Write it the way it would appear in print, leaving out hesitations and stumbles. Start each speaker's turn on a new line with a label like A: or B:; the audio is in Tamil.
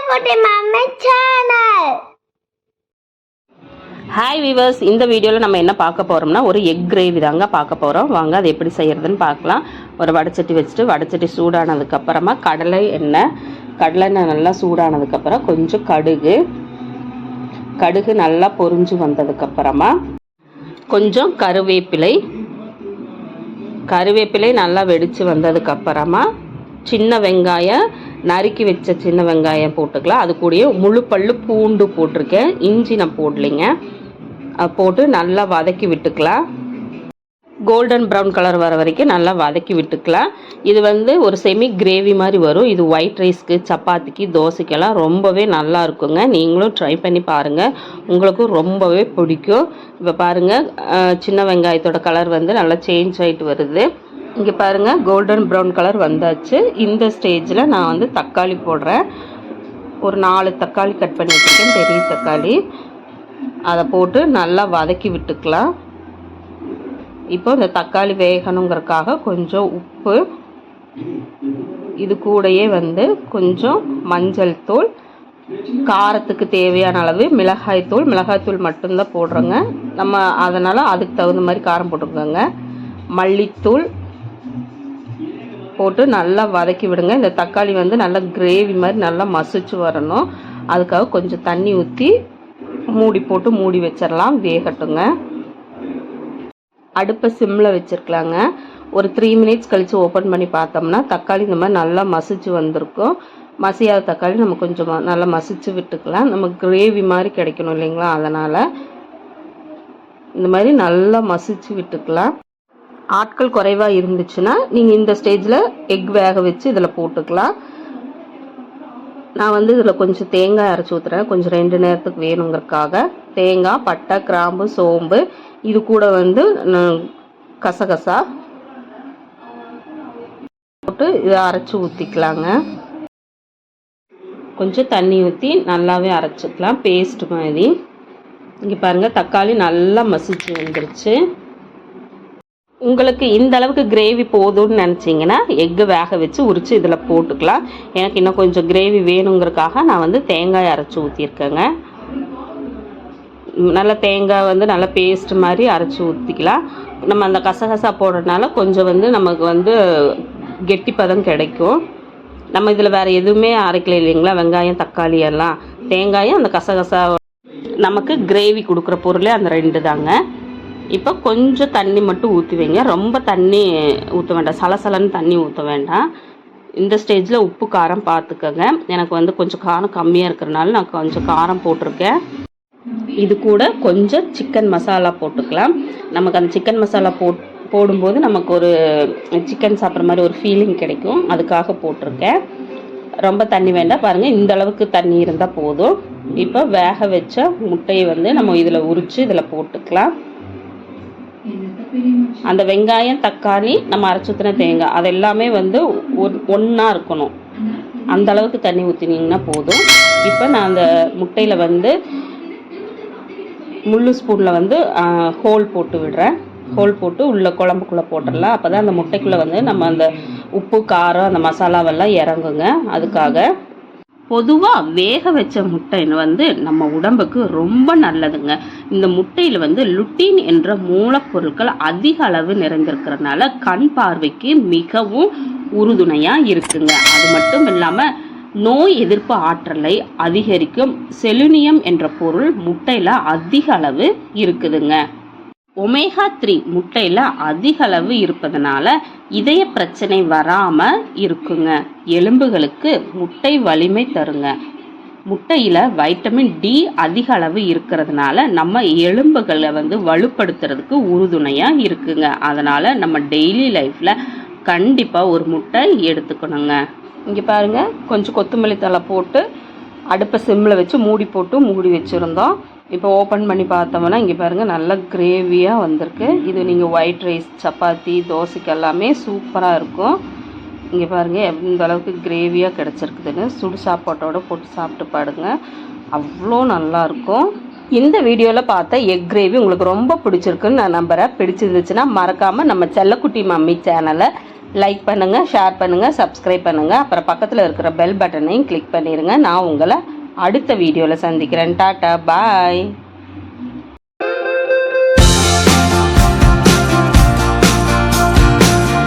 A: செல்லக்குட்டி மம்மி சேனல்.
B: ஹாய் வீவர்ஸ், இந்த வீடியோவில் நம்ம என்ன பார்க்க போகிறோம்னா ஒரு எக் கிரேவி தாங்க பார்க்க போகிறோம். வாங்க அது எப்படி செய்கிறதுன்னு பார்க்கலாம். ஒரு வடைச்சட்டி வச்சுட்டு வடைச்சட்டி சூடானதுக்கப்புறமா கடலை எண்ணெய் நல்லா சூடானதுக்கப்புறம் கொஞ்சம் கடுகு நல்லா பொரிஞ்சு வந்ததுக்கப்புறமா கொஞ்சம் கருவேப்பிலை நல்லா வெடித்து வந்ததுக்கப்புறமா சின்ன வெங்காயம் நறுக்கி வச்ச சின்ன வெங்காயம் போட்டுக்கலாம். அது கூடயே முழு பல்லு பூண்டு போட்டிருக்கேன், இஞ்சி நான் போடலைங்க. போட்டு நல்லா வதக்கி விட்டுக்கலாம். கோல்டன் ப்ரௌன் கலர் வர வரைக்கும் நல்லா வதக்கி விட்டுக்கலாம். இது ஒரு செமி கிரேவி மாதிரி வரும். இது ஒயிட் ரைஸ்க்கு, சப்பாத்திக்கு, தோசைக்கெல்லாம் ரொம்பவே நல்லா இருக்குங்க. நீங்களும் ட்ரை பண்ணி பாருங்கள், உங்களுக்கும் ரொம்பவே பிடிக்கும். இப்போ பாருங்கள், சின்ன வெங்காயத்தோட கலர் நல்லா சேஞ்ச் ஆகிட்டு வருது. இங்கே பாருங்கள், கோல்டன் ப்ரௌன் கலர் வந்தாச்சு. இந்த ஸ்டேஜில் நான் தக்காளி போடுறேன். ஒரு 4 தக்காளி கட் பண்ணி வச்சுருக்கேன், பெரிய தக்காளி. அதை போட்டு நல்லா வதக்கி விட்டுக்கலாம். இப்போ இந்த தக்காளி வேகணுங்கிறதுக்காக கொஞ்சம் உப்பு, இது கூடயே கொஞ்சம் மஞ்சள் தூள், காரத்துக்கு தேவையான அளவு மிளகாய்த்தூள் மட்டும்தான் போடுறோங்க நம்ம, அதனால் அதுக்கு தகுந்த மாதிரி காரம் போட்டுக்கோங்க. மல்லித்தூள் போட்டு நல்லா வதக்கி விடுங்க. இந்த தக்காளி நல்லா கிரேவி மாதிரி நல்லா மசிச்சு வரணும். அதுக்காக கொஞ்சம் தண்ணி ஊற்றி மூடி வச்சிடலாம், வேகட்டுங்க. அடுப்பை சிம்மில் வச்சுருக்கலாங்க. ஒரு 3 மினிட்ஸ் கழித்து ஓப்பன் பண்ணி பார்த்தோம்னா தக்காளி இந்த மாதிரி நல்லா மசிச்சு வந்திருக்கும். மசியாத தக்காளி நம்ம கொஞ்சம் நல்லா மசிச்சு விட்டுக்கலாம். நம்ம கிரேவி மாதிரி கிடைக்கணும் இல்லைங்களா, அதனால் இந்த மாதிரி நல்லா மசிச்சு விட்டுக்கலாம். ஆட்கள் குறைவாக இருந்துச்சுன்னா நீங்கள் இந்த ஸ்டேஜில் எக் வேக வச்சு இதில் போட்டுக்கலாம். நான் இதில் கொஞ்சம் தேங்காய் அரைச்சி ஊற்றுறேன், கொஞ்சம் 2 நேரத்துக்கு வேணுங்கிறதுக்காக. தேங்காய், பட்டை, கிராம்பு, சோம்பு, இது கூட கசகசா போட்டு இதை அரைச்சி ஊற்றிக்கலாங்க. கொஞ்சம் தண்ணி ஊற்றி நல்லாவே அரைச்சிக்கலாம், பேஸ்ட் மாதிரி. இங்கே பாருங்கள், தக்காளி நல்லா மசிச்சு வந்துருச்சு. உங்களுக்கு இந்த அளவுக்கு கிரேவி போதும்னு நினச்சிங்கன்னா எக்கு வேக வச்சு உரித்து இதில் போட்டுக்கலாம். எனக்கு இன்னும் கொஞ்சம் கிரேவி வேணுங்கிறதுக்காக நான் தேங்காய் அரைச்சி ஊற்றிருக்கேங்க. நல்லா தேங்காய் நல்லா பேஸ்ட் மாதிரி அரைச்சி ஊற்றிக்கலாம். நம்ம அந்த கசகசா போடுறதுனால கொஞ்சம் நமக்கு கெட்டி பதம் கிடைக்கும். நம்ம இதில் வேறு எதுவுமே அரைக்கல இல்லைங்களா, வெங்காயம், தக்காளி எல்லாம். தேங்காயும் அந்த கசகசா நமக்கு கிரேவி கொடுக்குற பொருளே அந்த 2 தாங்க. இப்போ கொஞ்சம் தண்ணி மட்டும் ஊற்றி வைங்க, ரொம்ப தண்ணி ஊற்ற வேண்டாம், சலசலன்னு தண்ணி ஊற்ற வேண்டாம். இந்த ஸ்டேஜில் உப்பு காரம் பார்த்துக்கோங்க. எனக்கு கொஞ்சம் காரம் கம்மியாக இருக்கிறனால நான் கொஞ்சம் காரம் போட்டிருக்கேன். இது கூட கொஞ்சம் சிக்கன் மசாலா போட்டுக்கலாம். நமக்கு அந்த சிக்கன் மசாலா போடும்போது நமக்கு ஒரு சிக்கன் சாப்பிட்ற மாதிரி ஒரு ஃபீலிங் கிடைக்கும், அதுக்காக போட்டிருக்கேன். ரொம்ப தண்ணி வேண்டாம். பாருங்கள், இந்த அளவுக்கு தண்ணி இருந்தால் போதும். இப்போ வேக வச்ச முட்டையை நம்ம இதில் உரித்து இதில் போட்டுக்கலாம். அந்த வெங்காயம், தக்காளி, நம்ம அரைச்சி ஊற்றின தேங்காய், அது எல்லாமே ஒன்றா இருக்கணும். அந்த அளவுக்கு தண்ணி ஊற்றினீங்கன்னா போதும். இப்போ நான் அந்த முட்டையில் முள்ளு ஸ்பூனில் ஹோல் போட்டு விடுறேன். ஹோல் போட்டு உள்ள குழம்புக்குள்ளே போட்டுடலாம். அப்போ தான் அந்த முட்டைக்குள்ளே நம்ம அந்த உப்பு, காரம், அந்த மசாலாவெல்லாம் இறங்குங்க. அதுக்காக பொதுவாக வேக வச்ச முட்டை நம்ம உடம்புக்கு ரொம்ப நல்லதுங்க. இந்த முட்டையில் லுட்டின் என்ற மூலப்பொருட்கள் அதிக அளவு நிறைந்திருக்கிறதுனால கண் பார்வைக்கு மிகவும் உறுதுணையாக இருக்குங்க. அது மட்டும் இல்லாமல் நோய் எதிர்ப்பு ஆற்றலை அதிகரிக்கும் செலினியம் என்ற பொருள் முட்டையில் அதிக அளவு இருக்குதுங்க. ஒமேகா 3 முட்டையில் அதிக அளவு இருப்பதனால இதய பிரச்சனை வராமல் இருக்குங்க. எலும்புகளுக்கு முட்டை வலிமை தருங்க. முட்டையில் வைட்டமின் D அதிக அளவு இருக்கிறதுனால நம்ம எலும்புகளை வலுப்படுத்துறதுக்கு உறுதுணையாக இருக்குங்க. அதனால் நம்ம டெய்லி லைஃப்பில் கண்டிப்பாக ஒரு முட்டை எடுத்துக்கணுங்க. இங்கே பாருங்கள், கொஞ்சம் கொத்தமல்லி தழை போட்டு அடுப்பை சிம்மில் வச்சு மூடி வச்சுருந்தோம். இப்போ ஓப்பன் பண்ணி பார்த்தோம்னா இங்கே பாருங்கள், நல்லா கிரேவியாக வந்திருக்கு. இது நீங்கள் ஒயிட் ரைஸ், சப்பாத்தி, தோசைக்கு எல்லாமே சூப்பராக இருக்கும். இங்கே பாருங்கள் எந்த அளவுக்கு கிரேவியாக கிடச்சிருக்குதுன்னு. சுடு சாப்பாட்டோடு போட்டு சாப்பிட்டு பாடுங்க, அவ்வளோ நல்லாயிருக்கும். இந்த வீடியோவில் பார்த்த எக் கிரேவி உங்களுக்கு ரொம்ப பிடிச்சிருக்குன்னு நான் நம்புகிறேன். பிடிச்சிருந்துச்சுன்னா மறக்காமல் நம்ம செல்லக்குட்டி மம்மி சேனலை லைக் பண்ணுங்கள், ஷேர் பண்ணுங்கள், சப்ஸ்கிரைப் பண்ணுங்கள். அப்புறம் பக்கத்தில் இருக்கிற பெல் பட்டனையும் கிளிக் பண்ணிடுங்க. நான் உங்களை அடுத்த வீடியோவில் சந்திக்கிறேன். டாட்டா, பாய்.